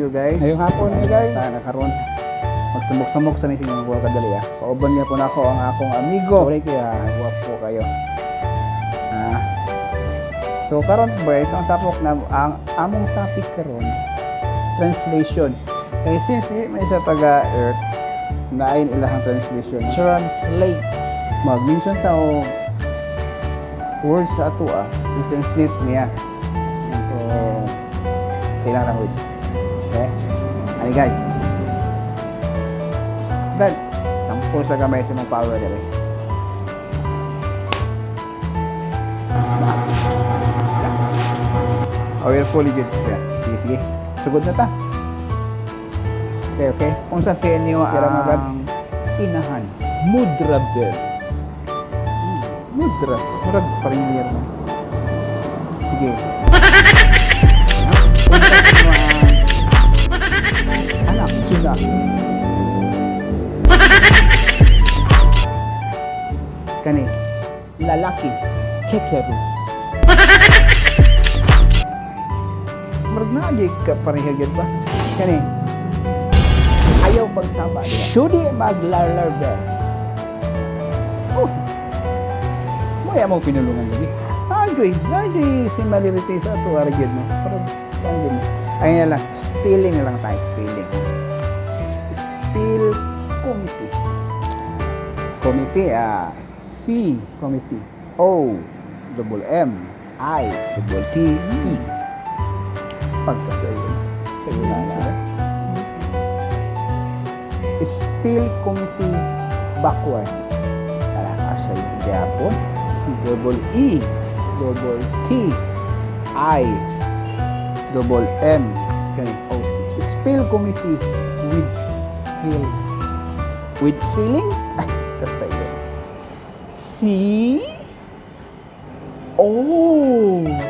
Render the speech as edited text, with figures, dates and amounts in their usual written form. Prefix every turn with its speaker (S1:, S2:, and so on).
S1: Guys,
S2: Ngayong hapon ni guys.
S1: nakaroon magsamok-samok sa nising mga buwa kadali Pauban niya po na ako ang akong amigo. Sorry kaya guwapo kayo. So karon guys, ang tapok na ang among topic karon translation. Kaya since may isa taga Earth naayon ilahang translation.
S2: Translate.
S1: Mag-mention tao words sa ato i-translate niya. So kailangan language. Okay? Ay guys. Then, sampo sa gamay sa mga power dali. Oh, we're fully good. Sige, sige. Sugod na ta. Okay, okay. Kung sa inyo ang inahan. Mudra bell. Mudra. Murag paringer mo. Sige. Anak, sila. Kani, lalaki, kekeru. Marag na, di ka parihagyan ba? Kani, ayaw pagsama niya. Shudi maglarlarber. Oh, maya mo pinulungan lagi. Agoy, si Malirite sa ito, arigyan mo. Parang, ayun na lang, spelling lang tayo, spelling. Spell committee. Committee, C, committee. O, double M, I, double T, E. Pagkasayon. Kayo na. Spell committee backward. Tara, asa yung Japon. Double E, double T, I, double M. Okay. Oh, spell committee with feel. With feelings? That's right. C. Oh.